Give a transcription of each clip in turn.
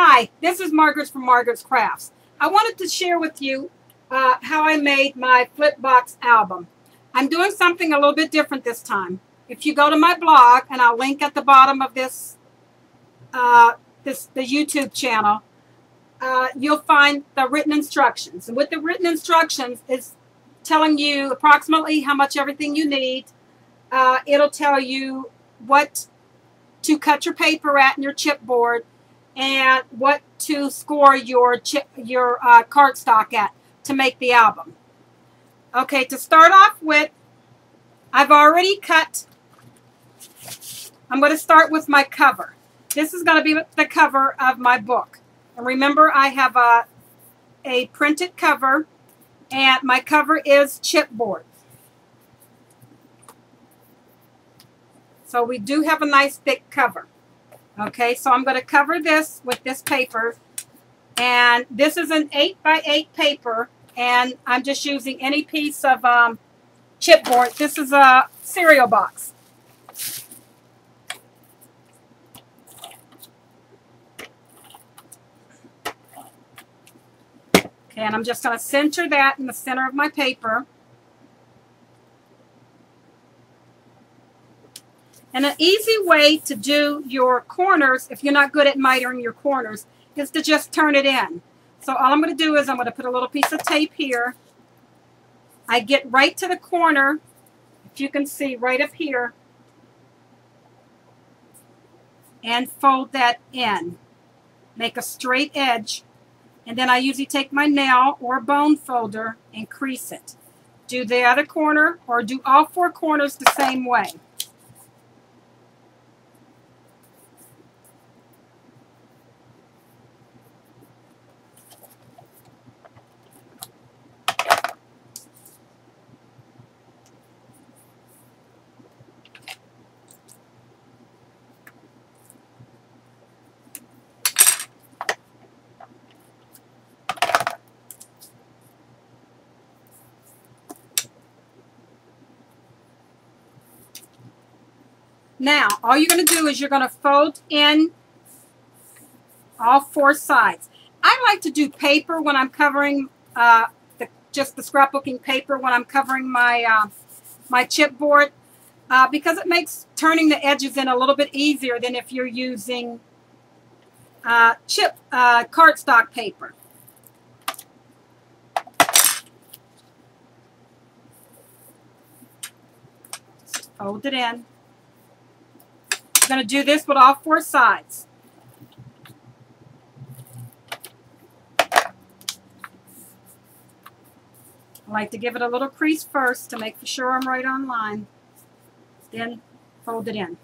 Hi, this is Margaret from Margaret's Crafts. I wanted to share with you how I made my flip box album. I'm doing something a little bit different this time. If you go to my blog, and I'll link at the bottom of the YouTube channel, you'll find the written instructions. And with the written instructions, it's telling you approximately how much everything you need. It'll tell you what to cut your paper at in your chipboard, and what to score your cardstock at to make the album. Okay, to start off with, I've already cut. I'm going to start with my cover. This is going to be the cover of my book. And remember, I have a printed cover, and my cover is chipboard. So we do have a nice thick cover. Okay, so I'm going to cover this with this paper, and this is an 8x8 paper, and I'm just using any piece of chipboard. This is a cereal box. Okay, and I'm just going to center that in the center of my paper. And an easy way to do your corners, if you're not good at mitering your corners, is to just turn it in. So all I'm going to do is I'm going to put a little piece of tape here. I get right to the corner, if you can see right up here, and fold that in. Make a straight edge, and then I usually take my nail or bone folder and crease it. Do the other corner, or do all four corners the same way. Now, all you're going to do is you're going to fold in all four sides. I like to do paper when I'm covering, just the scrapbooking paper when I'm covering my, my chipboard, because it makes turning the edges in a little bit easier than if you're using cardstock paper. Just fold it in. I'm going to do this with all four sides. I like to give it a little crease first to make sure I'm right on line. Then fold it in.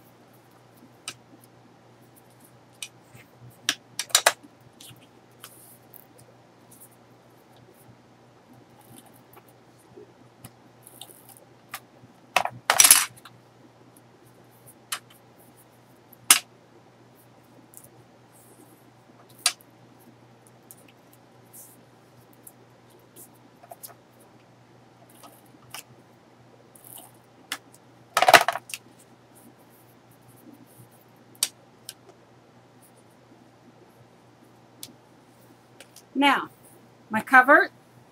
Now, my cover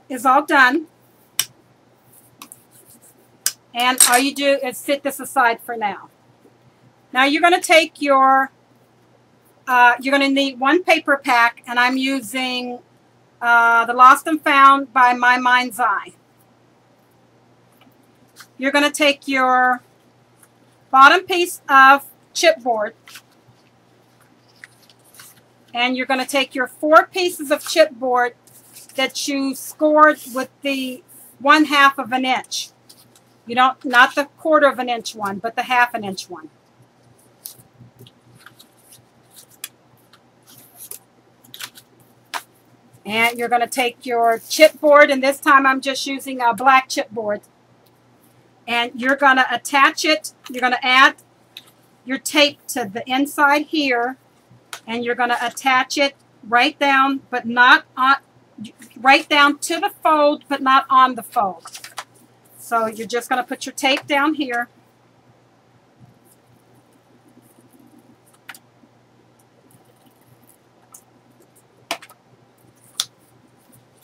is all done, and all you do is sit this aside for now. Now you're going to take your, you're going to need one paper pack, and I'm using the Lost and Found by My Mind's Eye. You're going to take your bottom piece of chipboard, and you're going to take your 4 pieces of chipboard that you scored with the 1/2 of an inch. You don't, not the 1/4 of an inch one, but the 1/2 an inch one. And you're going to take your chipboard, and this time I'm just using a black chipboard. And you're going to attach it. You're going to add your tape to the inside here. And you're going to attach it right down, but not on, right down to the fold, but not on the fold. So you're just going to put your tape down here.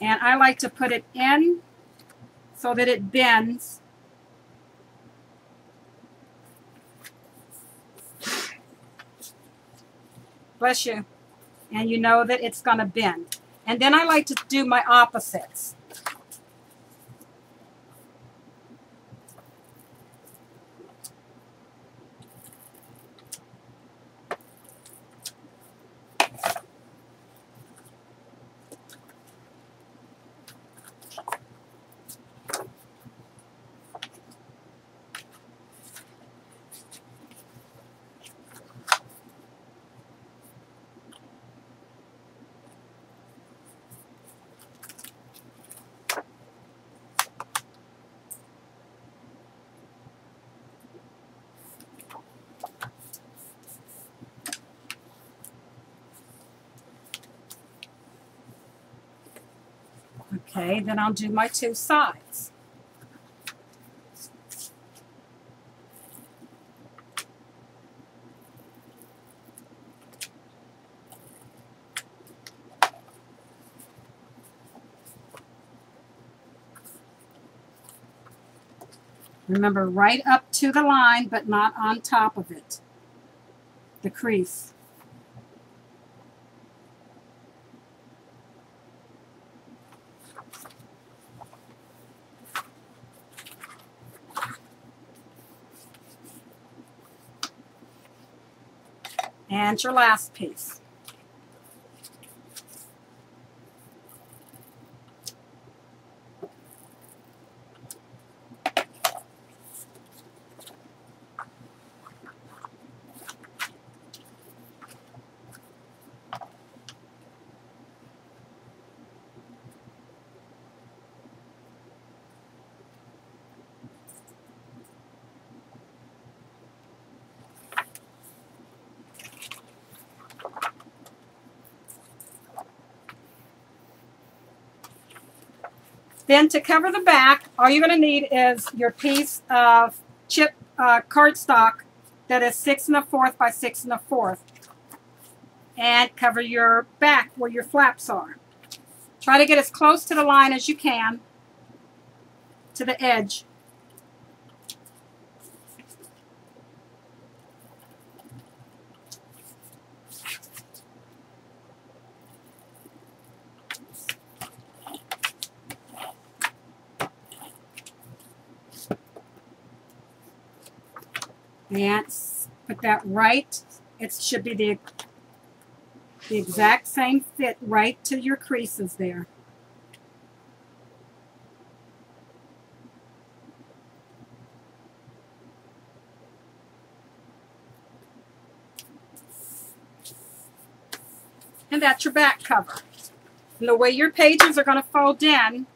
And I like to put it in so that it bends. Bless you. And you know that it's going to bend. And then I like to do my opposites. Okay, then I'll do my two sides. Remember, right up to the line, but not on top of it, the crease. And your last piece. Then to cover the back, all you're going to need is your piece of chip cardstock that is 6 1/4 by 6 1/4. And cover your back where your flaps are. Try to get as close to the line as you can, to the edge. And put that right. It should be the exact same fit right to your creases there. And that's your back cover. And the way your pages are going to fold in,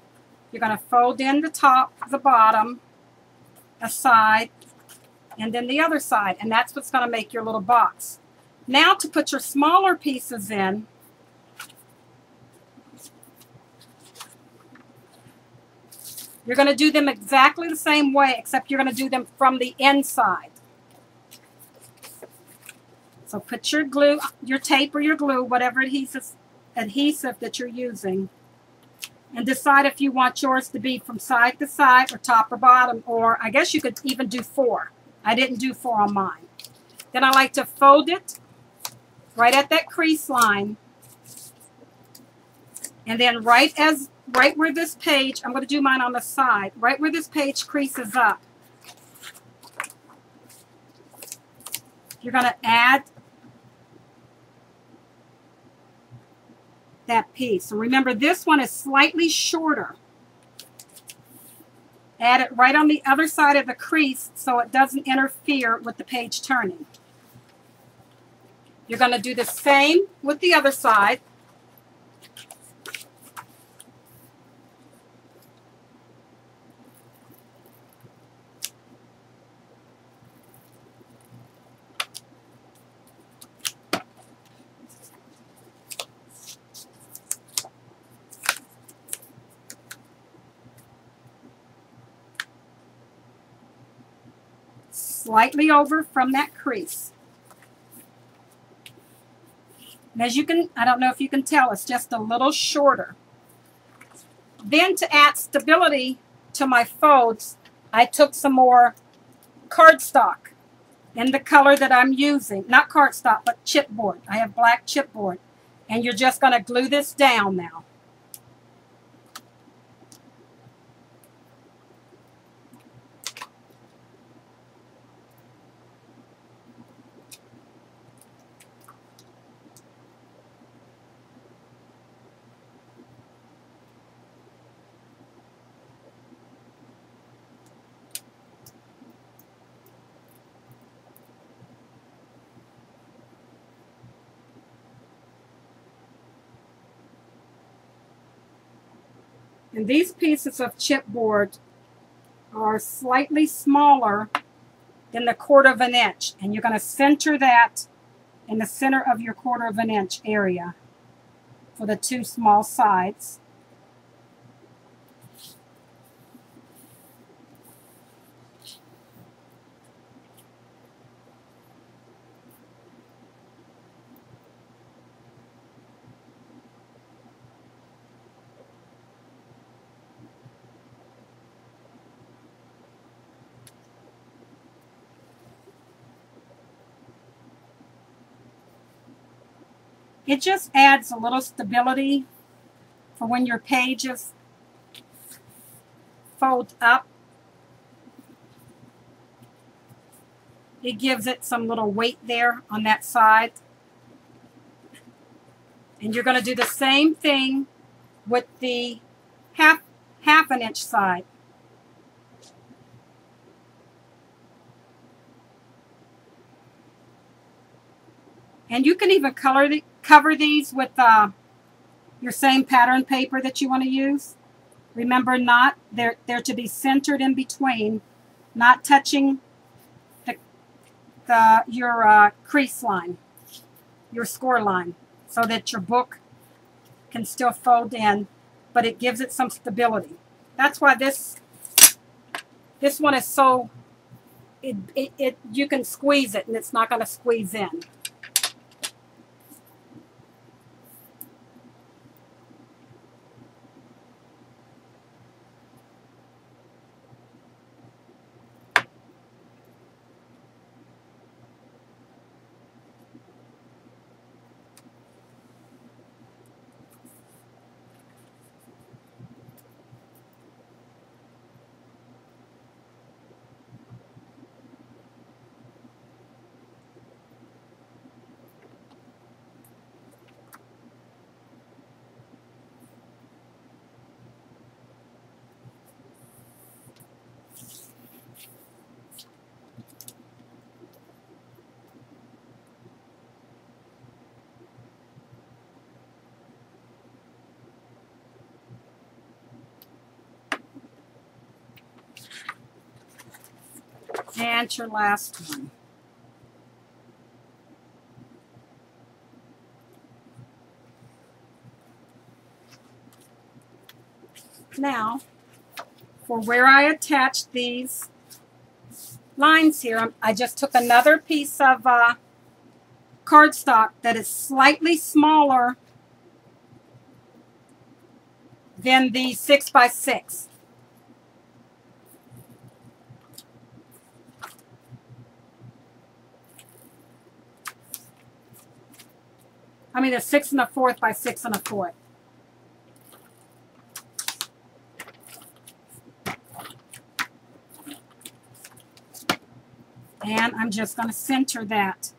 you're going to fold in the top, the bottom, a side, and then the other side. And that's what's going to make your little box. Now to put your smaller pieces in, you're going to do them exactly the same way, except you're going to do them from the inside. So put your glue, your tape or your glue, whatever adhesive that you're using, and decide if you want yours to be from side to side or top or bottom, or I guess you could even do 4. I didn't do 4 on mine. Then I like to fold it right at that crease line, and then right where this page, I'm going to do mine on the side, right where this page creases up, you're going to add that piece. So remember, this one is slightly shorter. Add it right on the other side of the crease so it doesn't interfere with the page turning. You're going to do the same with the other side. Slightly over from that crease. And as you can, I don't know if you can tell, it's just a little shorter. Then to add stability to my folds, I took some more cardstock in the color that I'm using. Not cardstock, but chipboard. I have black chipboard. And you're just going to glue this down now. And these pieces of chipboard are slightly smaller than the 1/4 of an inch. And you're going to center that in the center of your 1/4 of an inch area for the 2 small sides. It just adds a little stability for when your pages fold up. It gives it some little weight there on that side. And you're going to do the same thing with the half an inch side. And you can even cover these with your same pattern paper that you want to use. Remember, they're to be centered in between, not touching your crease line, your score line, so that your book can still fold in, but it gives it some stability. That's why this one is so, you can squeeze it and it's not going to squeeze in. And your last one. Now, for where I attached these lines here, I just took another piece of cardstock that is slightly smaller than the 6x6. I mean, a 6 1/4 by 6 1/4. And I'm just going to center that.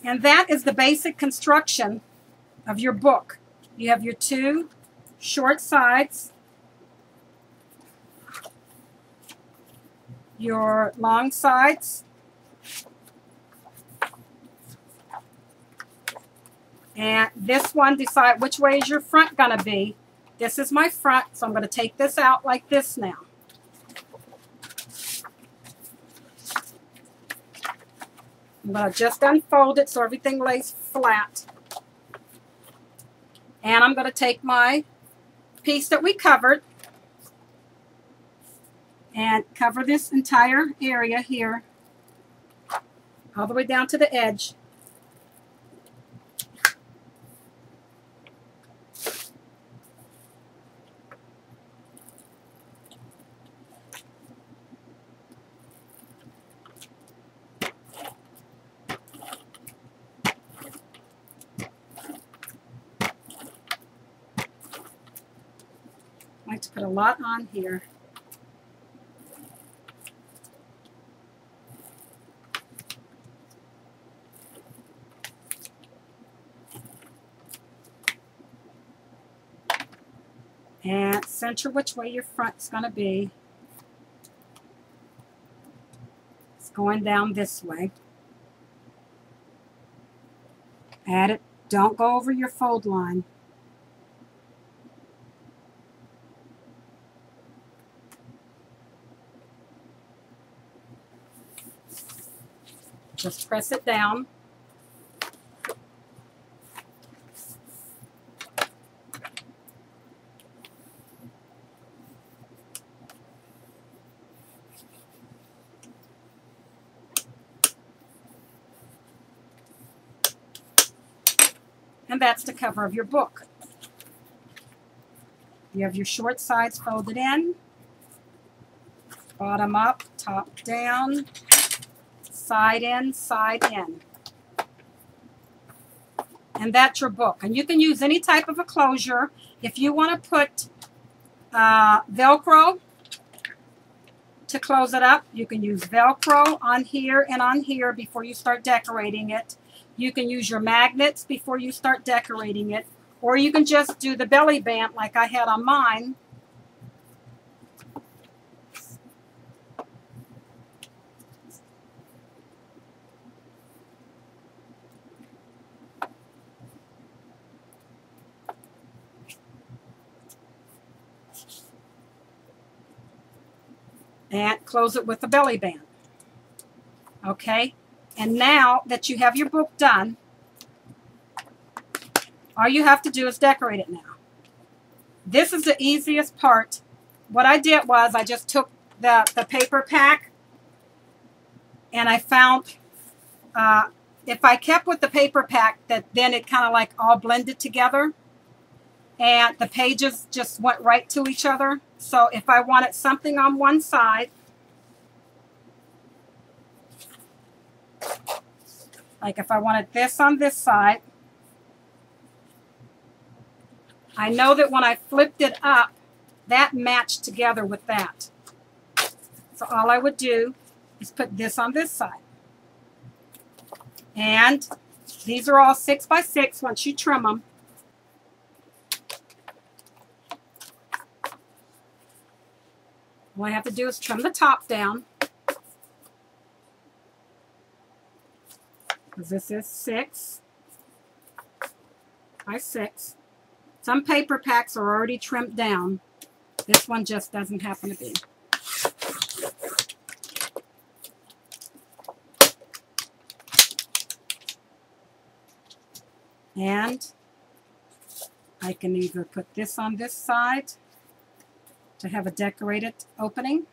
And that is the basic construction of your book. You have your 2 short sides, your long sides, and this one, decide which way is your front going to be. This is my front, so I'm going to take this out like this now. I'm going to just unfold it so everything lays flat. And I'm going to take my piece that we covered and cover this entire area here. all the way down to the edge. I like to put a lot on here. And center which way your front's going to be. It's going down this way. Add it. Don't go over your fold line. Just press it down. And that's the cover of your book. You have your short sides folded in, bottom up, top down, side in, side in. And that's your book. And you can use any type of a closure. If you want to put Velcro to close it up, you can use Velcro on here and on here before you start decorating it. You can use your magnets before you start decorating it. Or you can just do the belly band like I had on mine. And close it with the belly band. Okay? And now that you have your book done, all you have to do is decorate it now. This is the easiest part. What I did was I just took the paper pack and I found if I kept with the paper pack, that then it kind of like all blended together and the pages just went right to each other. So if I wanted something on one side, like if I wanted this on this side, I know that when I flipped it up, that matched together with that. So all I would do is put this on this side. And these are all 6 by 6 once you trim them. All I have to do is trim the top down. Because this is 6 by 6. Some paper packs are already trimmed down. This one just doesn't happen to be. And I can either put this on this side to have a decorated opening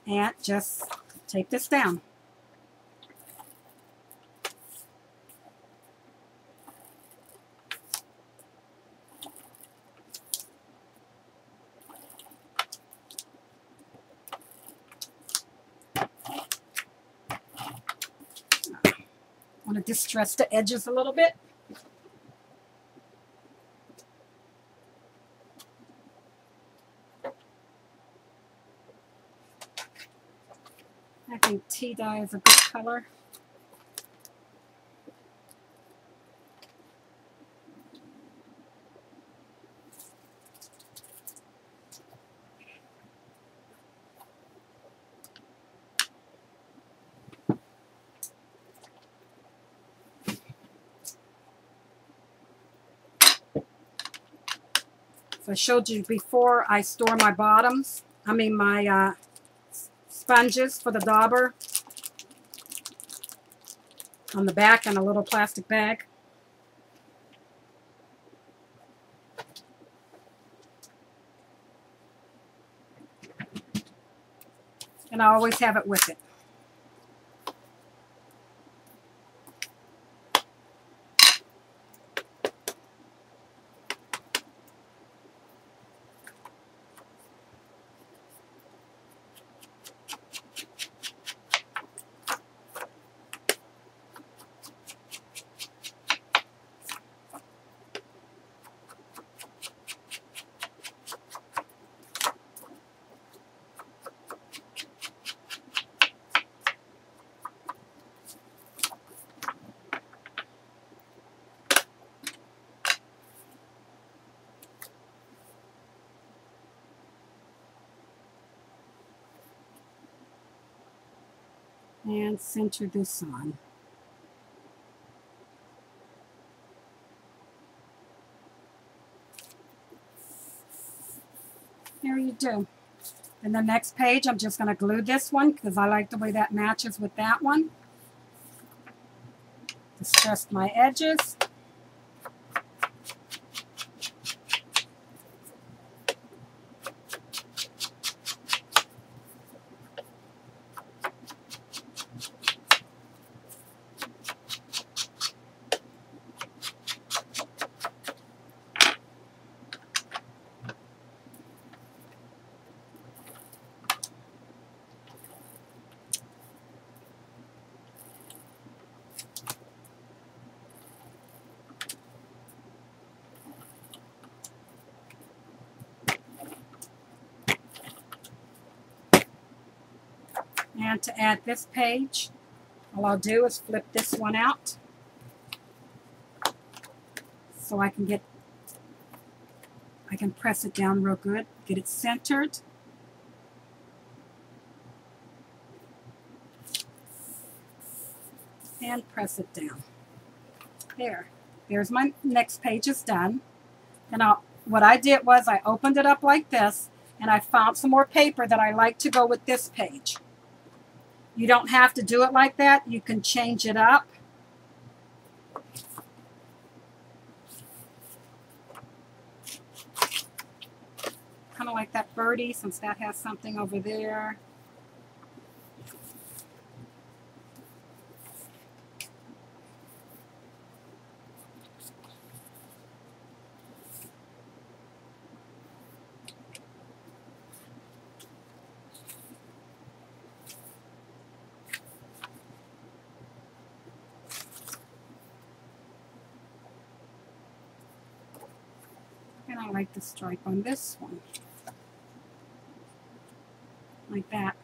and just take this down. I want to distress the edges a little bit. I think tea dye is a good color. So I showed you before I store my bottoms, my sponges for the dauber on the back in a little plastic bag. And I always have it with it. And center this on. There you do. And the next page, I'm just going to glue this one because I like the way that matches with that one. Distress my edges. And to add this page, all I'll do is flip this one out so I can press it down real good, get it centered. And press it down. There's my next page is done. And what I did was I opened it up like this, and I found some more paper that I like to go with this page. You don't have to do it like that. You can change it up. Kind of like that birdie, since that has something over there. And I like the stripe on this one. Like that.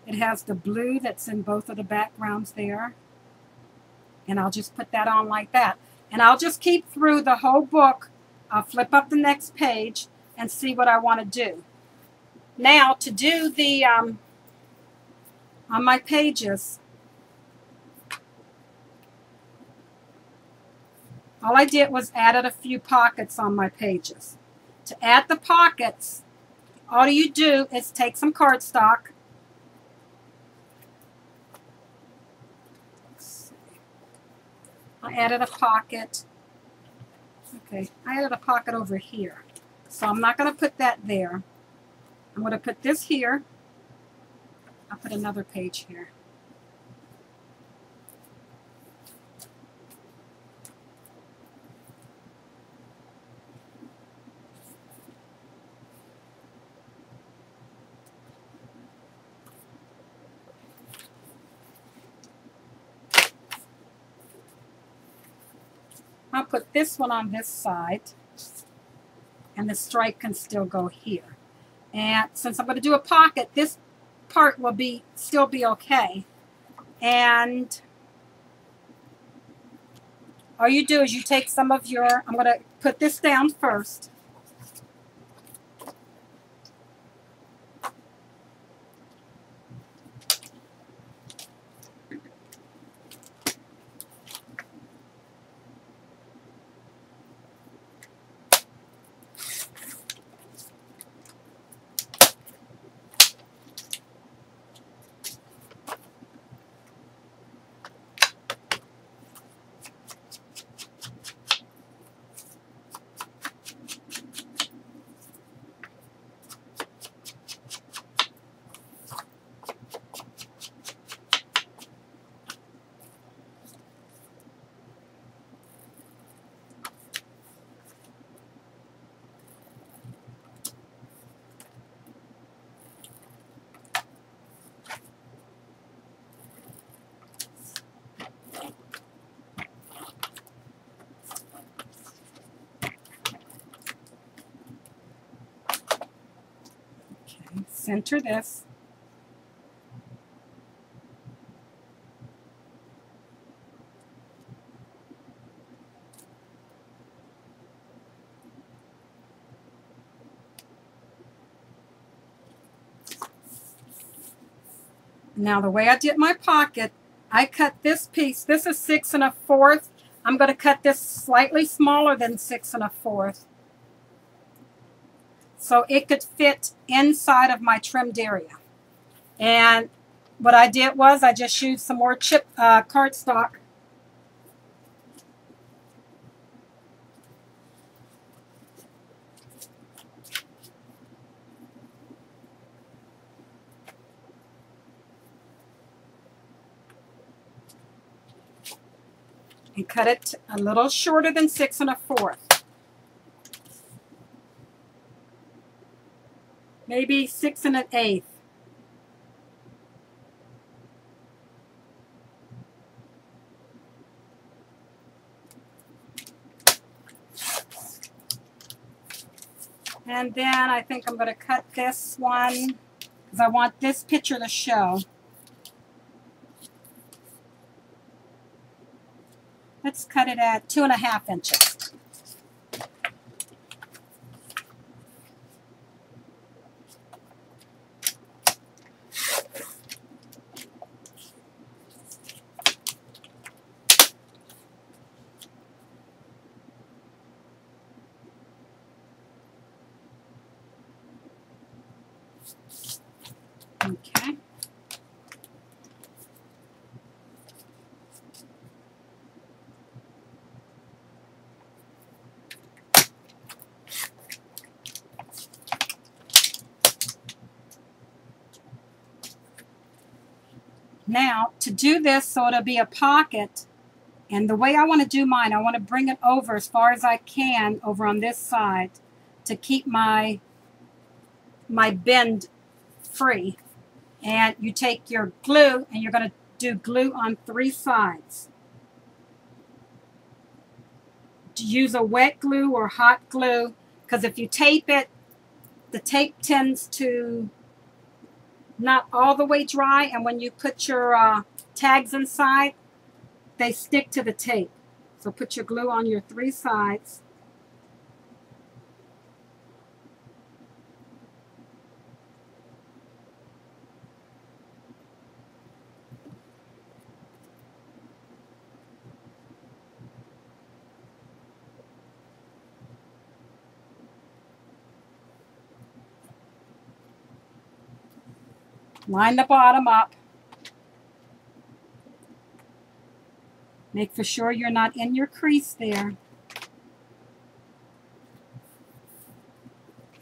It has the blue that's in both of the backgrounds there. And I'll just put that on like that. And I'll just keep through the whole book. I'll flip up the next page and see what I want to do. Now, to do the, on my pages, all I did was added a few pockets on my pages. To add the pockets, all you do is take some cardstock. I added a pocket. Okay, I added a pocket over here. So I'm not going to put that there. I'm going to put this here. I'll put another page here. I'll put this one on this side, and the stripe can still go here. And since I'm going to do a pocket, this part will still be okay. And all you do is you take some of your, I'm going to put this down first. Center this. Now the way I did my pocket, I cut this piece. This is 6 1/4. I'm going to cut this slightly smaller than 6 1/4. So it could fit inside of my trimmed area. And what I did was I just used some more cardstock. And cut it a little shorter than 6 1/4. Maybe 6 1/8. And then I think I'm going to cut this one because I want this picture to show. Let's cut it at 2 1/2 inches. Okay. Now, to do this so it'll be a pocket, and the way I want to do mine, I want to bring it over as far as I can over on this side to keep my bend free. And you take your glue and you're going to do glue on 3 sides. Use a wet glue or hot glue, because if you tape it, the tape tends to not all the way dry, and when you put your tags inside, they stick to the tape. So put your glue on your 3 sides. Line the bottom up. Make for sure you're not in your crease there.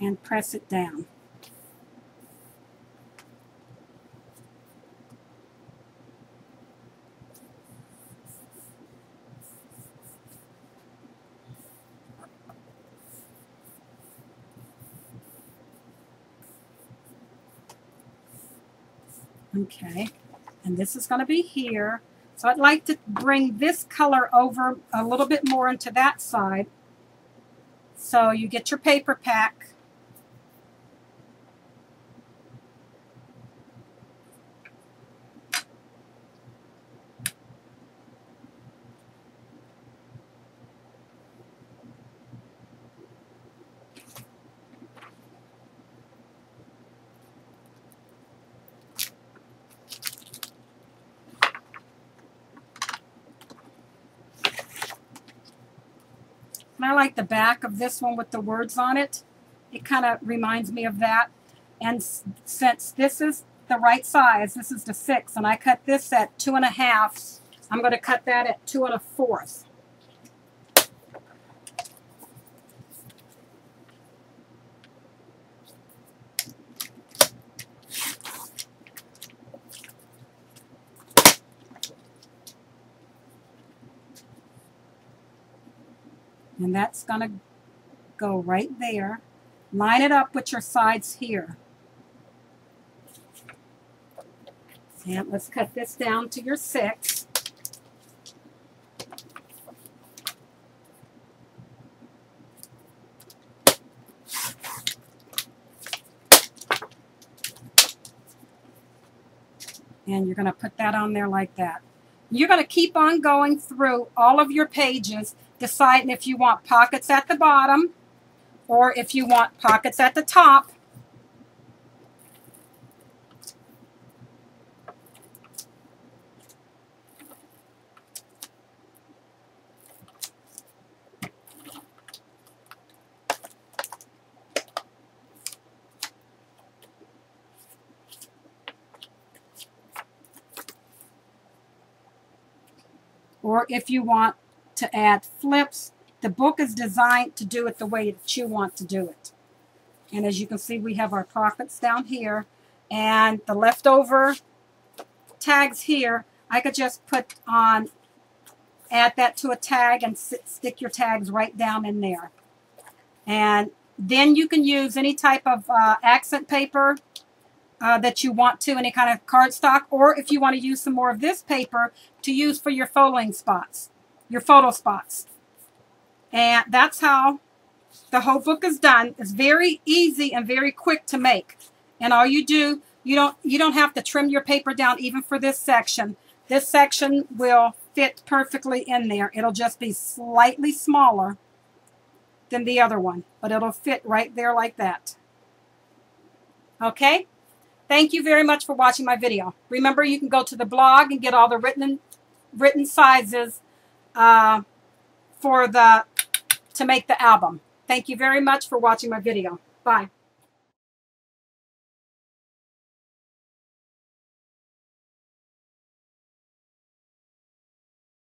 And press it down. Okay, and this is going to be here. So I'd like to bring this color over a little bit more into that side. So you get your paper pack. And I like the back of this one with the words on it. It kind of reminds me of that. And since this is the right size, this is the 6, and I cut this at 2 1/2, I'm going to cut that at 2 1/4. And that's going to go right there. Line it up with your sides here. And let's cut this down to your 6. And you're going to put that on there like that. You're going to keep on going through all of your pages, deciding if you want pockets at the bottom or if you want pockets at the top. or if you want to add flips. The book is designed to do it the way that you want to do it. And as you can see, we have our pockets down here, and the leftover tags here, I could just put on, add that to a tag and stick your tags right down in there. And then you can use any type of accent paper that you want to, any kind of cardstock, or if you want to use some more of this paper to use for your folding spots, your photo spots. And that's how the whole book is done. It's very easy and very quick to make. And all you do, you don't have to trim your paper down even for this section. This section will fit perfectly in there. It'll just be slightly smaller than the other one, but it'll fit right there like that. Okay? Thank you very much for watching my video. Remember, you can go to the blog and get all the written sizes to make the album. Thank you very much for watching my video. Bye.